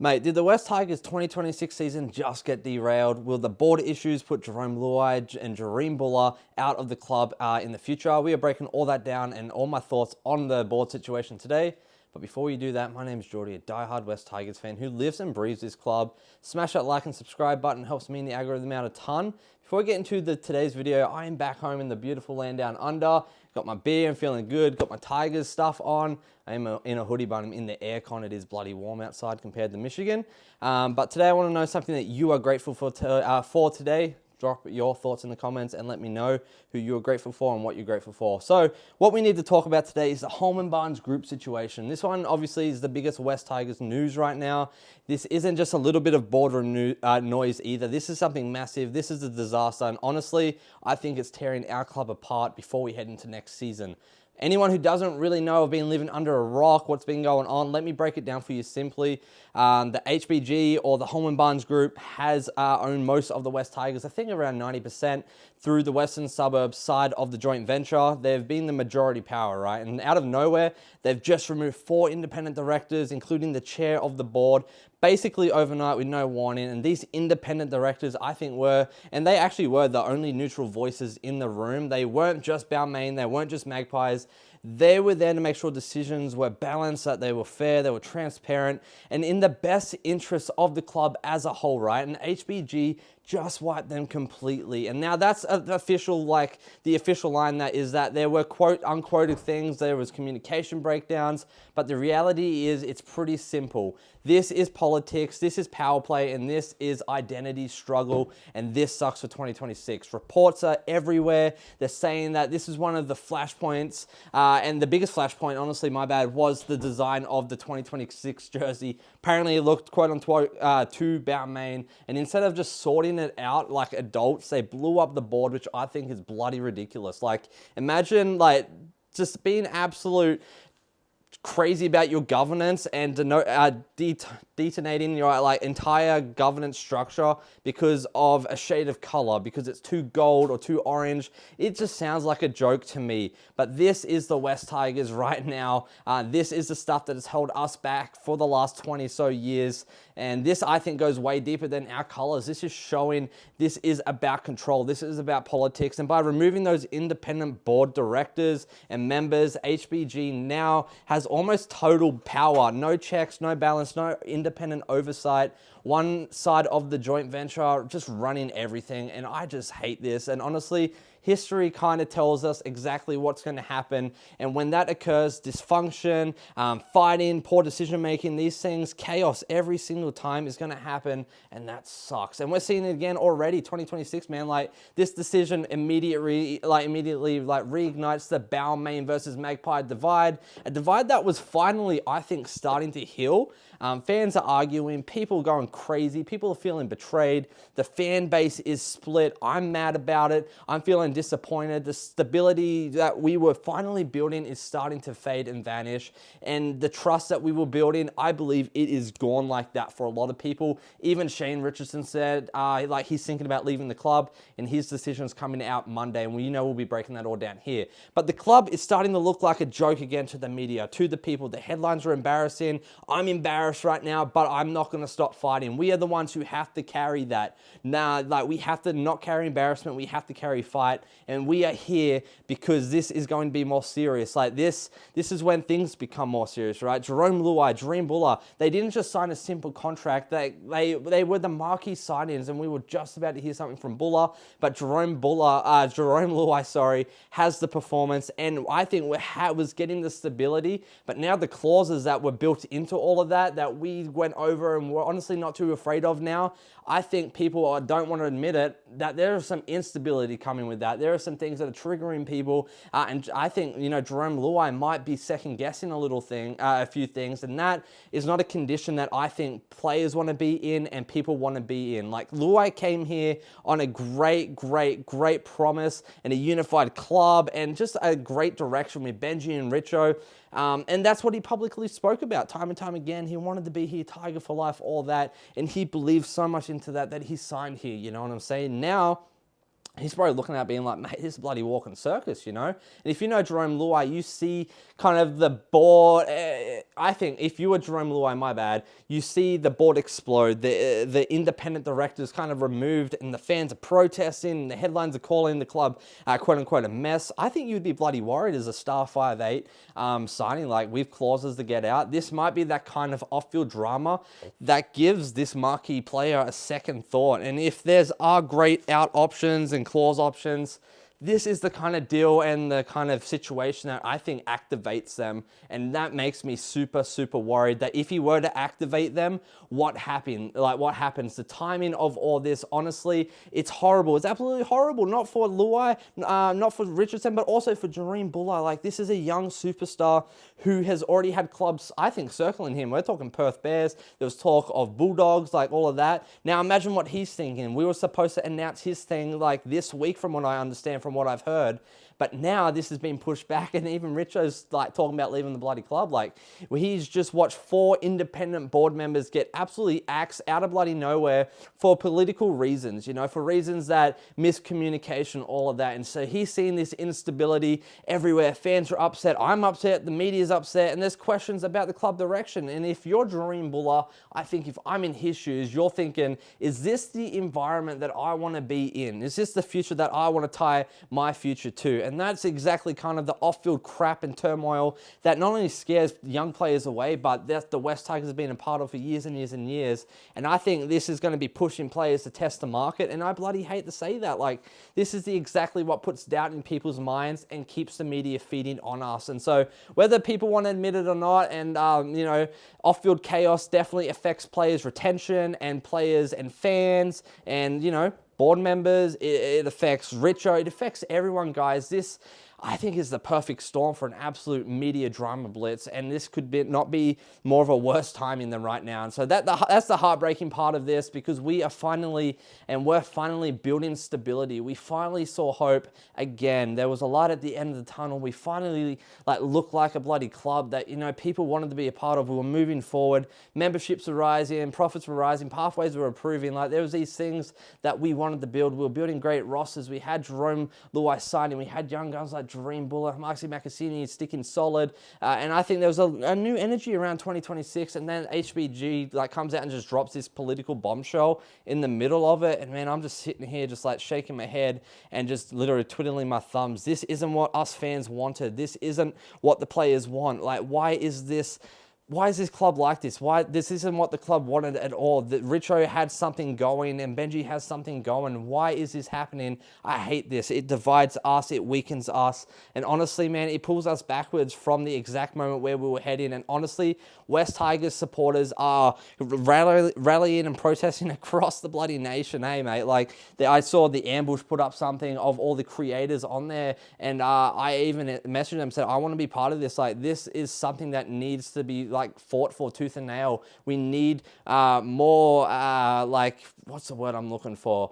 Mate, did the West Tigers 2026 season just get derailed? Will the board issues put Jarome Luai and Jahream Bula out of the club in the future? We are breaking all that down and all my thoughts on the board situation today. But before we do that, my name is Geordie, a diehard West Tigers fan who lives and breathes this club. Smash that like and subscribe button, helps me and the algorithm out a ton. Before we get into today's video, I am back home in the beautiful land down under. Got my beer, I'm feeling good. Got my Tigers stuff on. I am in a hoodie, but I'm in the aircon. It is bloody warm outside compared to Michigan. But today I want to know something that you are grateful for today. Drop your thoughts in the comments and let me know who you're grateful for and what you're grateful for. So what we need to talk about today is the Holman Barnes Group situation. This one obviously is the biggest West Tigers news right now. This isn't just a little bit of boardroom noise either. This is something massive. This is a disaster. And honestly, I think it's tearing our club apart before we head into next season. Anyone who doesn't really know, have been living under a rock, what's been going on, let me break it down for you simply. The HBG or the Holman Barnes Group has owned most of the West Tigers, I think around 90% through the western suburbs side of the joint venture. They've been the majority power, right? And out of nowhere, they've just removed 4 independent directors, including the chair of the board, basically overnight with no warning. And these independent directors, I think and they actually were the only neutral voices in the room. They weren't just Balmain, they weren't just Magpies. They were there to make sure decisions were balanced, that they were fair, they were transparent, and in the best interests of the club as a whole, right? And HBG just wiped them completely. And now that's the official line that is that there were quote unquoted things, there was communication breakdowns, but the reality is it's pretty simple. This is politics, this is power play, and this is identity struggle, and this sucks for 2026. Reports are everywhere. They're saying that this is one of the flashpoints, and the biggest flashpoint, honestly, my bad, was the design of the 2026 jersey. Apparently it looked quote unquote too Balmain, and instead of just sorting it out like adults, they blew up the board, which I think is bloody ridiculous. Like, imagine just being absolute crazy about your governance and detonating your entire governance structure because of a shade of color, because it's too gold or too orange. It just sounds like a joke to me. But this is the West Tigers right now. This is the stuff that has held us back for the last 20 so years. And this, I think, goes way deeper than our colors. This is showing this is about control. This is about politics. And by removing those independent board directors and members, HBG now has almost total power. No checks, no balance, no independent oversight. One side of the joint venture just running everything. And I just hate this. And honestly, history kind of tells us exactly what's going to happen. And when that occurs, dysfunction, fighting, poor decision making, these things, chaos every single time is going to happen. And that sucks. And we're seeing it again already, 2026, man. This decision immediately reignites the Balmain versus Magpie divide. A divide that was finally, I think, starting to heal. Fans are arguing, people going crazy, people are feeling betrayed. The fan base is split. I'm mad about it. I'm feeling disappointed. The stability that we were finally building is starting to fade and vanish. And the trust that we were building, I believe it is gone like that for a lot of people. Even Shane Richardson said he's thinking about leaving the club, and his decision's coming out Monday, and we'll be breaking that all down here. But the club is starting to look like a joke again to the media, to the people. The headlines are embarrassing. I'm embarrassed right now, but I'm not going to stop fighting. We are the ones who have to carry that. Now, we have to not carry embarrassment. We have to carry fight, and we are here because this is going to be more serious. This is when things become more serious, right? Jarome Luai, Jahream Bula, they didn't just sign a simple contract. They were the marquee signings, and we were just about to hear something from Bula, but Jarome Luai, has the performance, and I think was getting the stability. But now the clauses that were built into all of that we went over and we're honestly not too afraid of now, I think people don't want to admit it, that there is some instability coming with that. There are some things that are triggering people, and I think, Jarome Luai might be second guessing a few things, and that is not a condition that I think players want to be in and people want to be in. Luai came here on a great promise and a unified club and just a great direction with Benji and Richo. And that's what he publicly spoke about time and time again. He wanted to be here, Tiger for life, all that. And he believed so much into that he signed here, you know what I'm saying? Now, he's probably looking at it being like, mate, this is bloody walking circus, you know? And if you know Jarome Luai, you see kind of the board. I think if you were Jarome Luai, my bad, you see the board explode, the independent directors kind of removed, and the fans are protesting, and the headlines are calling the club, quote unquote, a mess. I think you'd be bloody worried as a star 5'8", signing, like, with clauses to get out. This might be that kind of off-field drama that gives this marquee player a second thought. And if there's great out options and clause options, this is the kind of deal and the kind of situation that I think activates them. And that makes me super, super worried that if he were to activate them, what happened? Like, what happens? The timing of all this, honestly, it's horrible. It's absolutely horrible. Not for Luai, not for Richardson, but also for Jahream Bula. Like, this is a young superstar who has already had clubs, I think, circling him. We're talking Perth Bears. There was talk of Bulldogs, like all of that. Now, imagine what he's thinking. We were supposed to announce his thing like this week, from what I understand, from what I've heard. But now this has been pushed back, and even Richo's like talking about leaving the bloody club. Like, he's just watched 4 independent board members get absolutely axed out of bloody nowhere for political reasons, you know, for reasons that miscommunication, all of that. And so he's seeing this instability everywhere. Fans are upset. I'm upset. The media's upset. And there's questions about the club direction. And if you're Jahream Bula, I think if I'm in his shoes, you're thinking, is this the environment that I want to be in? Is this the future that I want to tie my future to? And that's exactly kind of the off-field crap and turmoil that not only scares young players away, but that the West Tigers have been a part of for years and years and years. And I think this is going to be pushing players to test the market. And I bloody hate to say that. Like, this is exactly what puts doubt in people's minds and keeps the media feeding on us. And so whether people want to admit it or not, and, you know, off-field chaos definitely affects players' retention and players and fans and, you know, board members, it affects Richo, it affects everyone, guys. This, I think, is the perfect storm for an absolute media drama blitz, and this could not be more of a worse timing than right now. And so that's the heartbreaking part of this, because we're finally building stability. We finally saw hope again. There was a light at the end of the tunnel. We finally looked like a bloody club that, you know, people wanted to be a part of. We were moving forward. Memberships were rising, profits were rising, pathways were improving. Like, there was these things that we wanted to build. We were building great rosters. We had Jarome Luai signing. We had young guns like Jahream Bula, Maxi Makasini sticking solid, and I think there was a new energy around 2026, and then HBG comes out and just drops this political bombshell in the middle of it, and man, I'm just sitting here just shaking my head and just literally twiddling my thumbs. This isn't what us fans wanted. This isn't what the players want. Like, why is this club like this? Why this isn't what the club wanted at all? That Richo had something going and Benji has something going. Why is this happening? I hate this. It divides us. It weakens us. And honestly, man, it pulls us backwards from the exact moment where we were heading. And honestly, West Tigers supporters are rallying and protesting across the bloody nation. Hey, mate, I saw the Ambush put up something of all the creators on there, and I even messaged them, said, I want to be part of this. Like, this is something that needs to be fought for tooth and nail. We need more, what's the word I'm looking for?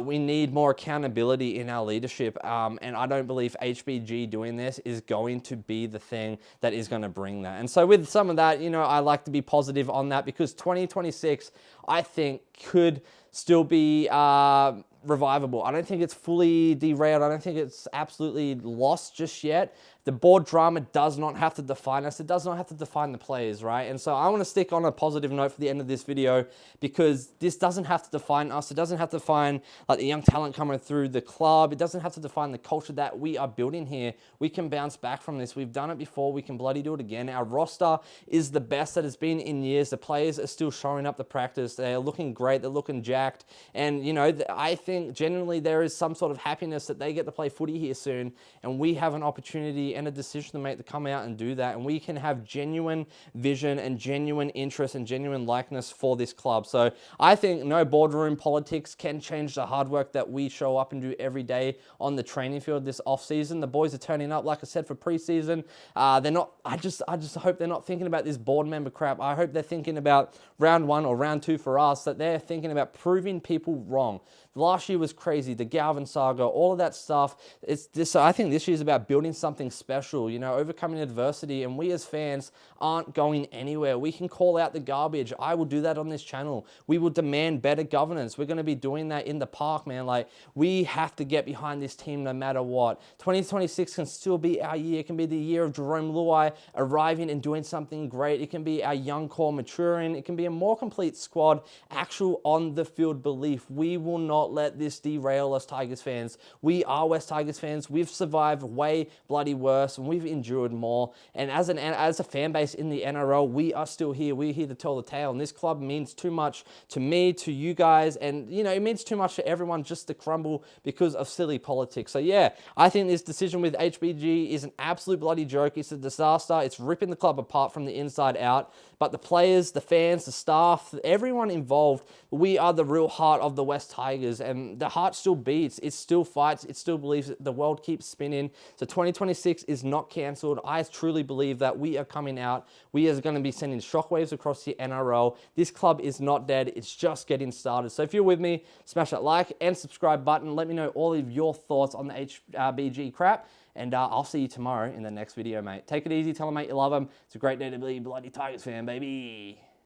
We need more accountability in our leadership. And I don't believe HBG doing this is going to be the thing that is going to bring that. And so with some of that, you know, I like to be positive on that, because 2026, I think, could still be revivable. I don't think it's fully derailed. I don't think it's absolutely lost just yet. The board drama does not have to define us. It does not have to define the players, right? And so I want to stick on a positive note for the end of this video, because this doesn't have to define us. It doesn't have to define the young talent coming through the club. It doesn't have to define the culture that we are building here. We can bounce back from this. We've done it before. We can bloody do it again. Our roster is the best that it's been in years. The players are still showing up to practice. They're looking great. They're looking jacked. And, you know, I think genuinely there is some sort of happiness that they get to play footy here soon, and we have an opportunity and a decision to make to come out and do that, and we can have genuine vision and genuine interest and genuine likeness for this club. So I think no boardroom politics can change the hard work that we show up and do every day on the training field this off season. The boys are turning up, like I said, for preseason. They're not. I just hope they're not thinking about this board member crap. I hope they're thinking about round 1 or round 2 for us, that they're thinking about proving people wrong. Last year was crazy. The Galvin saga, all of that stuff. I think this year is about building something special special, you know, overcoming adversity, and we as fans aren't going anywhere. We can call out the garbage. I will do that on this channel. We will demand better governance. We're going to be doing that in the park, man. Like, we have to get behind this team no matter what. 2026 can still be our year. It can be the year of Jarome Luai arriving and doing something great. It can be our young core maturing. It can be a more complete squad, actual on-the-field belief. We will not let this derail us, Tigers fans. We are West Tigers fans. We've survived way bloody worse, and we've endured more. And as a fan base in the NRL, we are still here. We're here to tell the tale, and this club means too much to me, to you guys, and, you know, it means too much to everyone just to crumble because of silly politics. So, yeah, I think this decision with HBG is an absolute bloody joke. It's a disaster. It's ripping the club apart from the inside out. But the players, the fans, the staff, everyone involved, we are the real heart of the West Tigers, and the heart still beats. It still fights. It still believes the world keeps spinning. So 2026 is not cancelled. I truly believe that we are coming out. We are going to be sending shockwaves across the NRL. This club is not dead. It's just getting started. So if you're with me, smash that like and subscribe button. Let me know all of your thoughts on the HBG crap. And I'll see you tomorrow in the next video, mate. Take it easy. Tell them, mate, you love them. It's a great day to be a bloody Tigers fan, baby.